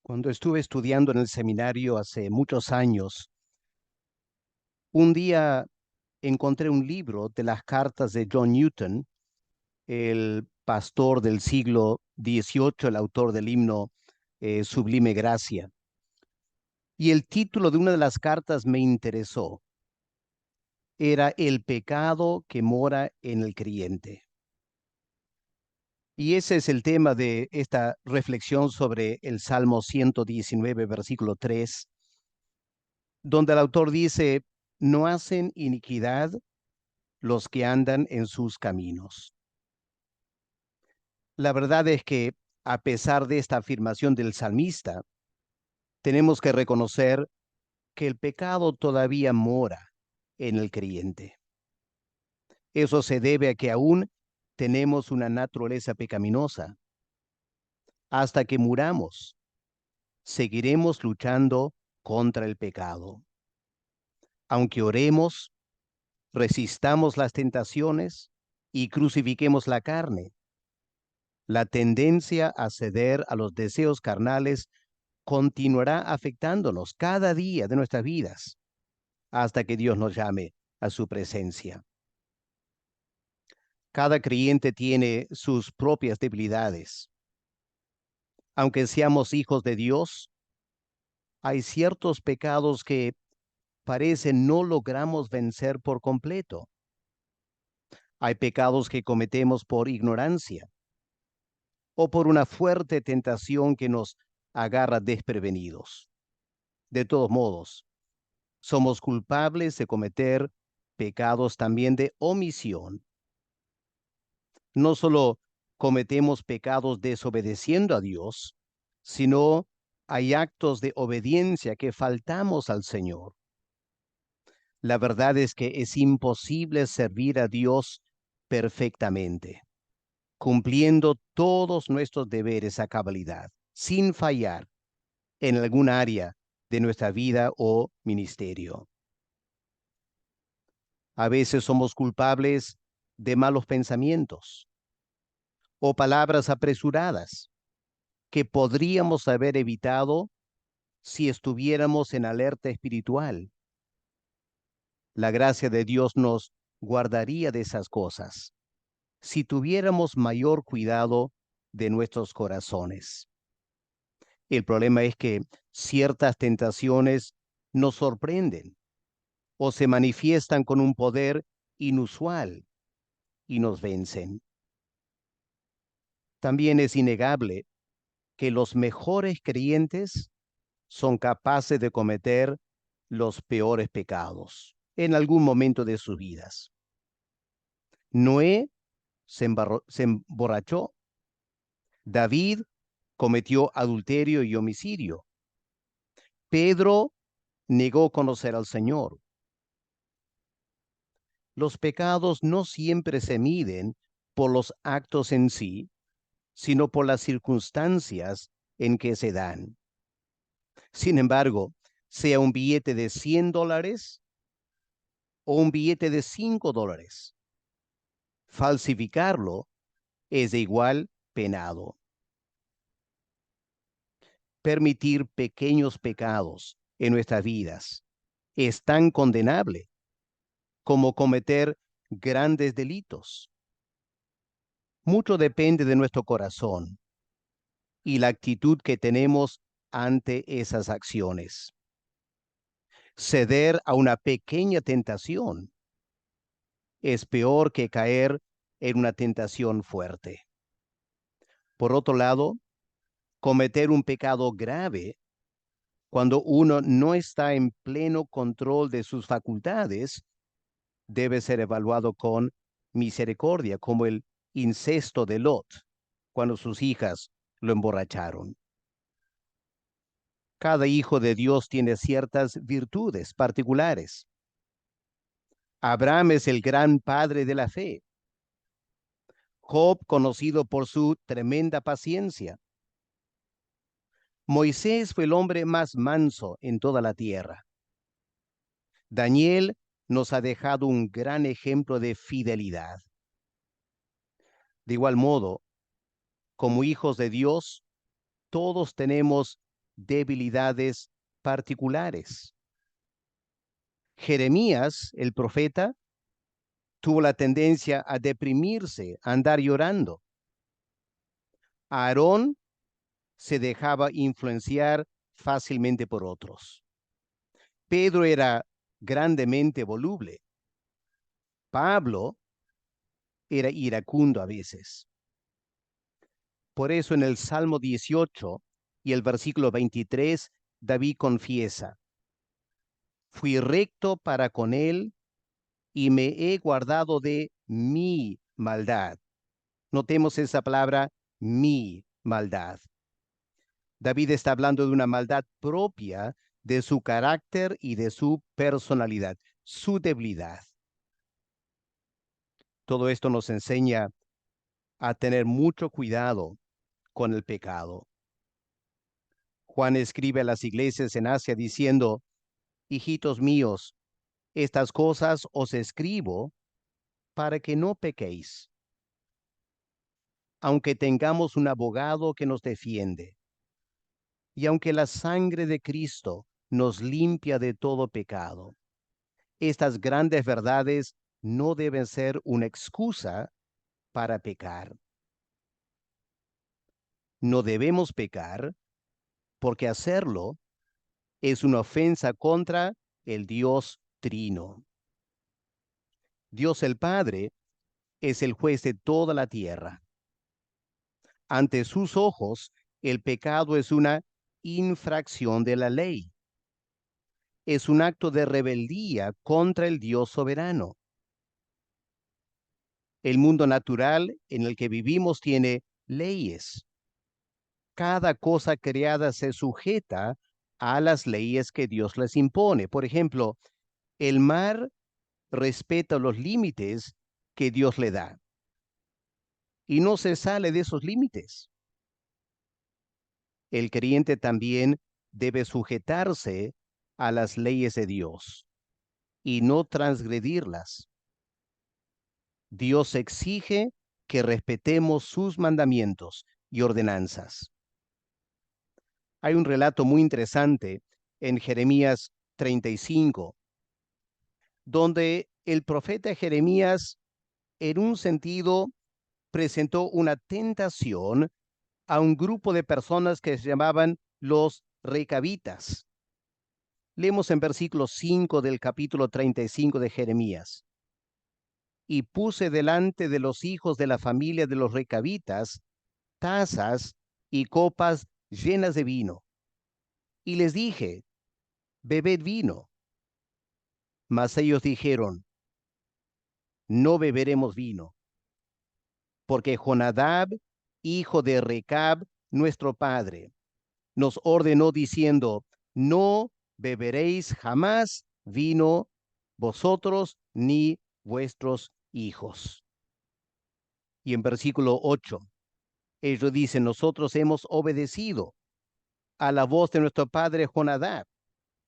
Cuando estuve estudiando en el seminario hace muchos años, un día encontré un libro de las cartas de John Newton, el pastor del siglo XVIII, el autor del himno Sublime Gracia. Y el título de una de las cartas me interesó. Era El pecado que mora en el creyente. Y ese es el tema de esta reflexión sobre el Salmo 119, versículo 3, donde el autor dice: no hacen iniquidad los que andan en sus caminos. La verdad es que, a pesar de esta afirmación del salmista, tenemos que reconocer que el pecado todavía mora en el creyente. Eso se debe a que aún tenemos una naturaleza pecaminosa. Hasta que muramos, seguiremos luchando contra el pecado. Aunque oremos, resistamos las tentaciones y crucifiquemos la carne, la tendencia a ceder a los deseos carnales continuará afectándonos cada día de nuestras vidas hasta que Dios nos llame a su presencia. Cada creyente tiene sus propias debilidades. Aunque seamos hijos de Dios, hay ciertos pecados que parece no logramos vencer por completo. Hay pecados que cometemos por ignorancia o por una fuerte tentación que nos agarra desprevenidos. De todos modos, somos culpables de cometer pecados también de omisión. No solo cometemos pecados desobedeciendo a Dios, sino hay actos de obediencia que faltamos al Señor. La verdad es que es imposible servir a Dios perfectamente, cumpliendo todos nuestros deberes a cabalidad, sin fallar en algún área de nuestra vida o ministerio. A veces somos culpables de malos pensamientos o palabras apresuradas que podríamos haber evitado si estuviéramos en alerta espiritual. La gracia de Dios nos guardaría de esas cosas si tuviéramos mayor cuidado de nuestros corazones. El problema es que ciertas tentaciones nos sorprenden o se manifiestan con un poder inusual y nos vencen. También es innegable que los mejores creyentes son capaces de cometer los peores pecados en algún momento de sus vidas. Noé se emborrachó. David cometió adulterio y homicidio. Pedro negó conocer al Señor. Los pecados no siempre se miden por los actos en sí, sino por las circunstancias en que se dan. Sin embargo, sea un billete de $100 o un billete de $5, falsificarlo es de igual penado. Permitir pequeños pecados en nuestras vidas es tan condenable como cometer grandes delitos. Mucho depende de nuestro corazón y la actitud que tenemos ante esas acciones. Ceder a una pequeña tentación es peor que caer en una tentación fuerte. Por otro lado, cometer un pecado grave cuando uno no está en pleno control de sus facultades debe ser evaluado con misericordia, como el incesto de Lot, cuando sus hijas lo emborracharon. Cada hijo de Dios tiene ciertas virtudes particulares. Abraham es el gran padre de la fe. Job, conocido por su tremenda paciencia. Moisés fue el hombre más manso en toda la tierra. Daniel nos ha dejado un gran ejemplo de fidelidad. De igual modo, como hijos de Dios, todos tenemos debilidades particulares. Jeremías, el profeta, tuvo la tendencia a deprimirse, a andar llorando. Aarón se dejaba influenciar fácilmente por otros. Pedro era grandemente voluble. Pablo era iracundo a veces. Por eso en el Salmo 18 y el versículo 23, David confiesa: fui recto para con él y me he guardado de mi maldad. Notemos esa palabra, mi maldad. David está hablando de una maldad propia de su carácter y de su personalidad, su debilidad. Todo esto nos enseña a tener mucho cuidado con el pecado. Juan escribe a las iglesias en Asia diciendo: hijitos míos, estas cosas os escribo para que no pequéis. Aunque tengamos un abogado que nos defiende, y aunque la sangre de Cristo nos limpia de todo pecado, estas grandes verdades no deben ser una excusa para pecar. No debemos pecar porque hacerlo es una ofensa contra el Dios Trino. Dios el Padre es el juez de toda la tierra. Ante sus ojos, el pecado es una infracción de la ley. Es un acto de rebeldía contra el Dios soberano. El mundo natural en el que vivimos tiene leyes. Cada cosa creada se sujeta a las leyes que Dios les impone. Por ejemplo, el mar respeta los límites que Dios le da y no se sale de esos límites. El creyente también debe sujetarse a las leyes de Dios y no transgredirlas. Dios exige que respetemos sus mandamientos y ordenanzas. Hay un relato muy interesante en Jeremías 35, donde el profeta Jeremías, en un sentido, presentó una tentación a un grupo de personas que se llamaban los recabitas. Leemos en versículo 5 del capítulo 35 de Jeremías. Y puse delante de los hijos de la familia de los recabitas tazas y copas llenas de vino. Y les dije: bebed vino. Mas ellos dijeron: no beberemos vino, porque Jonadab, hijo de Recab, nuestro padre, nos ordenó diciendo: no beberéis jamás vino, vosotros ni vuestros hijos. Y en versículo 8, ellos dicen: nosotros hemos obedecido a la voz de nuestro padre Jonadab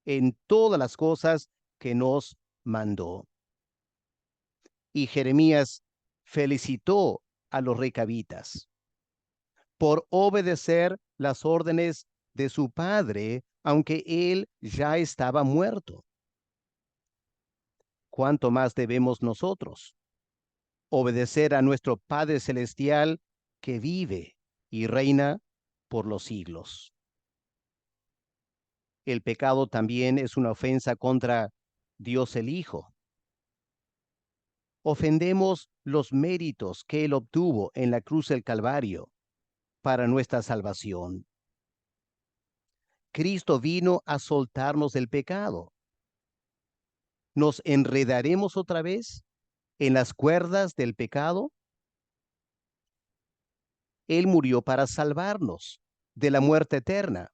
en todas las cosas que nos mandó. Y Jeremías felicitó a los recabitas por obedecer las órdenes de su padre, aunque él ya estaba muerto. ¿Cuánto más debemos nosotros obedecer a nuestro Padre Celestial que vive y reina por los siglos? El pecado también es una ofensa contra Dios el Hijo. Ofendemos los méritos que Él obtuvo en la cruz del Calvario para nuestra salvación. Cristo vino a soltarnos del pecado. ¿Nos enredaremos otra vez en las cuerdas del pecado? Él murió para salvarnos de la muerte eterna.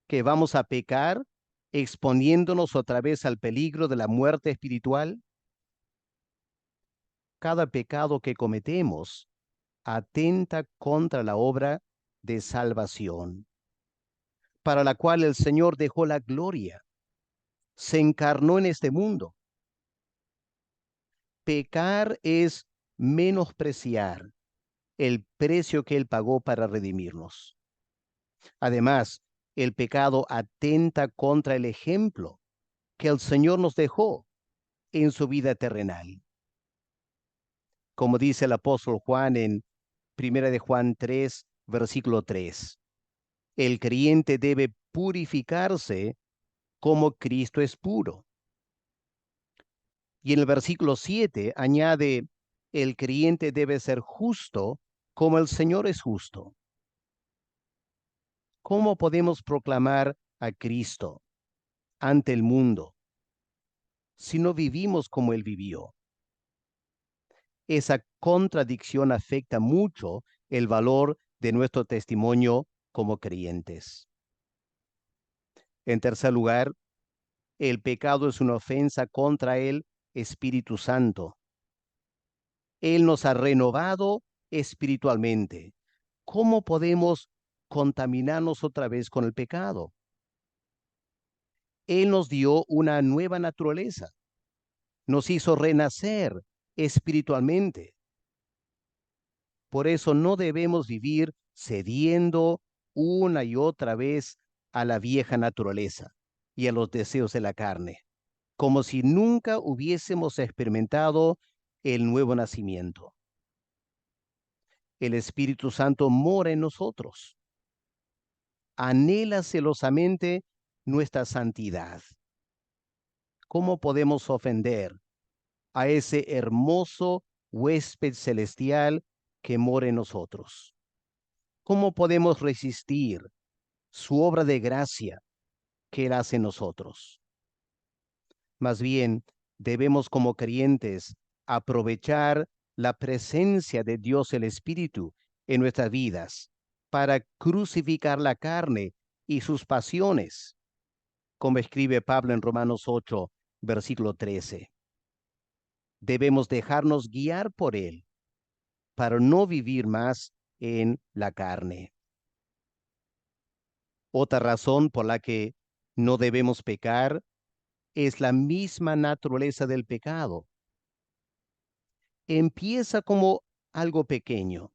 ¿Que vamos a pecar exponiéndonos otra vez al peligro de la muerte espiritual? Cada pecado que cometemos atenta contra la obra de salvación, para la cual el Señor dejó la gloria, se encarnó en este mundo. Pecar es menospreciar el precio que Él pagó para redimirnos. Además, el pecado atenta contra el ejemplo que el Señor nos dejó en su vida terrenal. Como dice el apóstol Juan en 1 de Juan 3, versículo 3, el creyente debe purificarse como Cristo es puro. Y en el versículo 7 añade, el creyente debe ser justo como el Señor es justo. ¿Cómo podemos proclamar a Cristo ante el mundo si no vivimos como Él vivió? Esa contradicción afecta mucho el valor de nuestro testimonio como creyentes. En tercer lugar, el pecado es una ofensa contra el Espíritu Santo. Él nos ha renovado espiritualmente. ¿Cómo podemos contaminarnos otra vez con el pecado? Él nos dio una nueva naturaleza, nos hizo renacer espiritualmente. Por eso no debemos vivir cediendo una y otra vez a la vieja naturaleza y a los deseos de la carne, como si nunca hubiésemos experimentado el nuevo nacimiento. El Espíritu Santo mora en nosotros, anhela celosamente nuestra santidad. ¿Cómo podemos ofender a ese hermoso huésped celestial que mora en nosotros? ¿Cómo podemos resistir su obra de gracia que Él hace en nosotros? Más bien, debemos como creyentes aprovechar la presencia de Dios el Espíritu en nuestras vidas para crucificar la carne y sus pasiones, como escribe Pablo en Romanos 8, versículo 13. Debemos dejarnos guiar por Él para no vivir más en la carne. Otra razón por la que no debemos pecar es la misma naturaleza del pecado. Empieza como algo pequeño,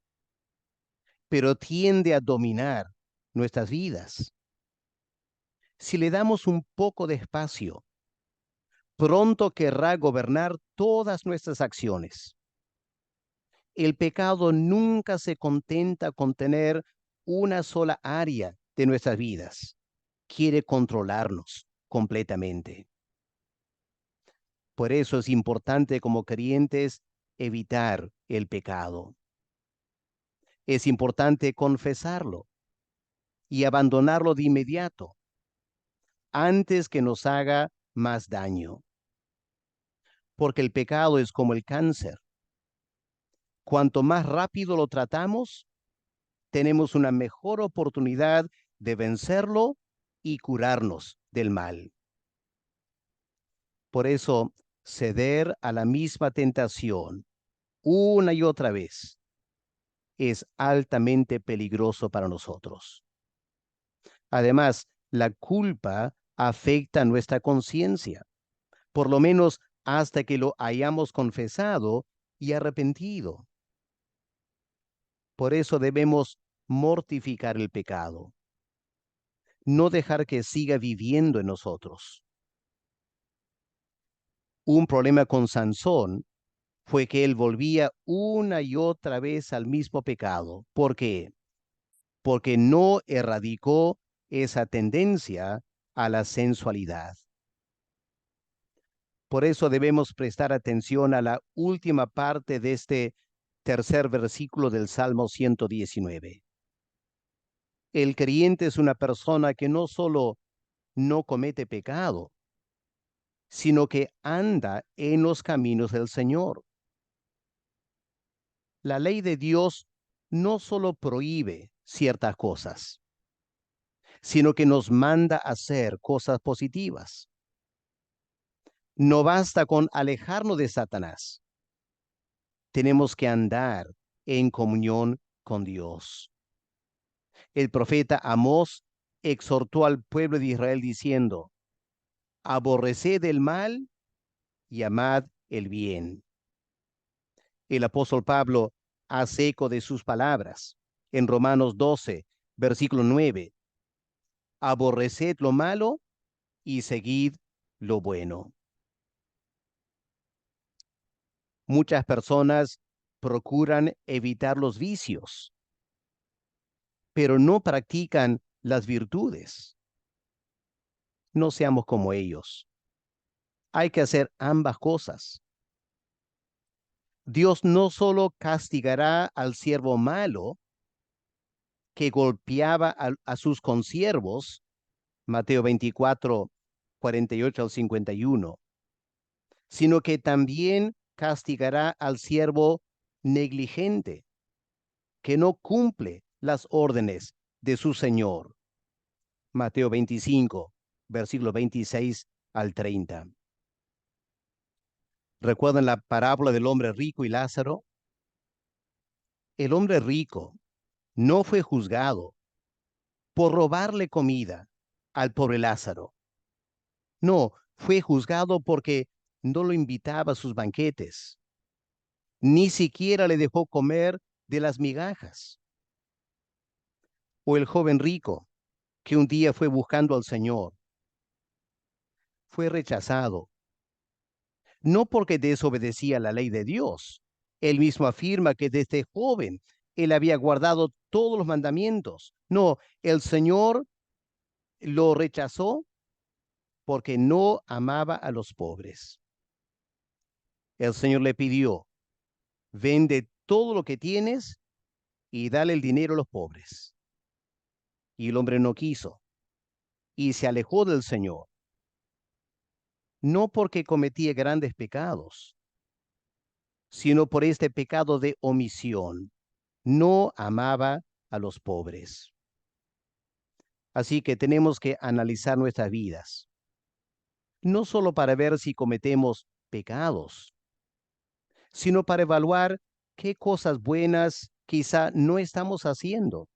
pero tiende a dominar nuestras vidas. Si le damos un poco de espacio, pronto querrá gobernar todas nuestras acciones. El pecado nunca se contenta con tener una sola área de nuestras vidas. Quiere controlarnos completamente. Por eso es importante como creyentes evitar el pecado. Es importante confesarlo y abandonarlo de inmediato antes que nos haga más daño. Porque el pecado es como el cáncer. Cuanto más rápido lo tratamos, tenemos una mejor oportunidad de vencerlo y curarnos del mal. Por eso, ceder a la misma tentación una y otra vez es altamente peligroso para nosotros. Además, la culpa afecta nuestra conciencia, por lo menos hasta que lo hayamos confesado y arrepentido. Por eso debemos mortificar el pecado, no dejar que siga viviendo en nosotros. Un problema con Sansón fue que él volvía una y otra vez al mismo pecado. ¿Por qué? Porque no erradicó esa tendencia a la sensualidad. Por eso debemos prestar atención a la última parte de este tercer versículo del Salmo 119. El creyente es una persona que no solo no comete pecado, sino que anda en los caminos del Señor. La ley de Dios no solo prohíbe ciertas cosas, sino que nos manda a hacer cosas positivas. No basta con alejarnos de Satanás. Tenemos que andar en comunión con Dios. El profeta Amós exhortó al pueblo de Israel diciendo: aborreced el mal y amad el bien. El apóstol Pablo hace eco de sus palabras en Romanos 12, versículo 9, aborreced lo malo y seguid lo bueno. Muchas personas procuran evitar los vicios, pero no practican las virtudes. No seamos como ellos. Hay que hacer ambas cosas. Dios no solo castigará al siervo malo que golpeaba a sus consiervos, Mateo 24, 48 al 51, sino que también castigará al siervo negligente que no cumple las órdenes de su Señor. Mateo 25, versículo 26 al 30. ¿Recuerdan la parábola del hombre rico y Lázaro? El hombre rico no fue juzgado por robarle comida al pobre Lázaro. No, fue juzgado porque no lo invitaba a sus banquetes. Ni siquiera le dejó comer de las migajas. O el joven rico, que un día fue buscando al Señor, fue rechazado, no porque desobedecía la ley de Dios. Él mismo afirma que desde joven él había guardado todos los mandamientos. No, el Señor lo rechazó porque no amaba a los pobres. El Señor le pidió, vende todo lo que tienes y dale el dinero a los pobres. Y el hombre no quiso y se alejó del Señor, no porque cometía grandes pecados, sino por este pecado de omisión. No amaba a los pobres. Así que tenemos que analizar nuestras vidas, no solo para ver si cometemos pecados, sino para evaluar qué cosas buenas quizá no estamos haciendo.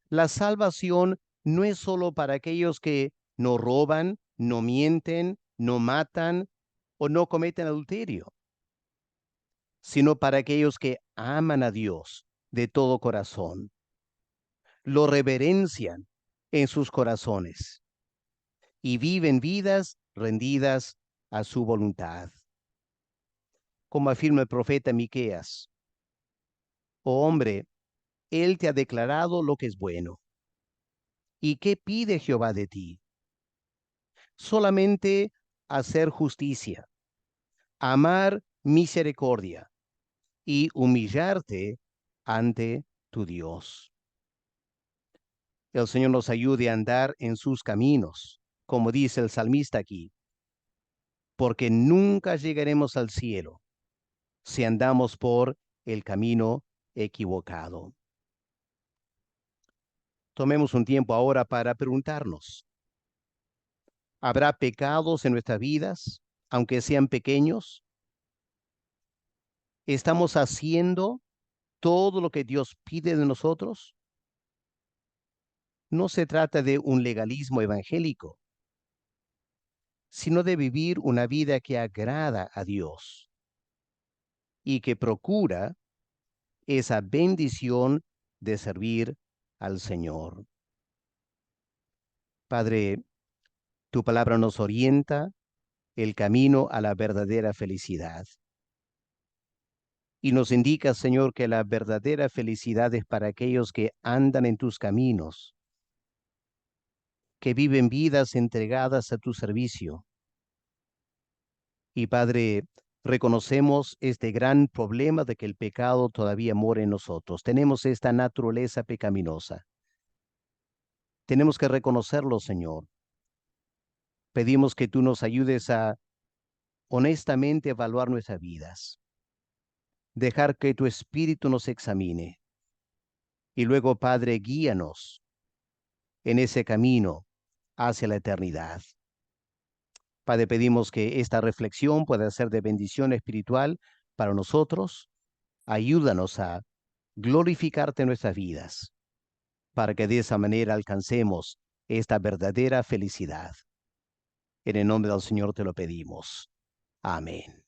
La salvación no es solo para aquellos que no roban, no mienten, no matan o no cometen adulterio, sino para aquellos que aman a Dios de todo corazón, lo reverencian en sus corazones y viven vidas rendidas a su voluntad. Como afirma el profeta Miqueas, oh hombre, él te ha declarado lo que es bueno. ¿Y qué pide Jehová de ti? Solamente hacer justicia, amar misericordia y humillarte ante tu Dios. El Señor nos ayude a andar en sus caminos, como dice el salmista aquí, porque nunca llegaremos al cielo si andamos por el camino equivocado. Tomemos un tiempo ahora para preguntarnos, ¿habrá pecados en nuestras vidas, aunque sean pequeños? ¿Estamos haciendo todo lo que Dios pide de nosotros? No se trata de un legalismo evangélico, sino de vivir una vida que agrada a Dios y que procura esa bendición de servir al Señor. Padre, tu palabra nos orienta el camino a la verdadera felicidad. Y nos indica, Señor, que la verdadera felicidad es para aquellos que andan en tus caminos, que viven vidas entregadas a tu servicio. Y Padre, reconocemos este gran problema de que el pecado todavía mora en nosotros. Tenemos esta naturaleza pecaminosa. Tenemos que reconocerlo, Señor. Pedimos que tú nos ayudes a honestamente evaluar nuestras vidas, dejar que tu Espíritu nos examine y luego, Padre, guíanos en ese camino hacia la eternidad. Padre, pedimos que esta reflexión pueda ser de bendición espiritual para nosotros. Ayúdanos a glorificarte en nuestras vidas, para que de esa manera alcancemos esta verdadera felicidad. En el nombre del Señor te lo pedimos. Amén.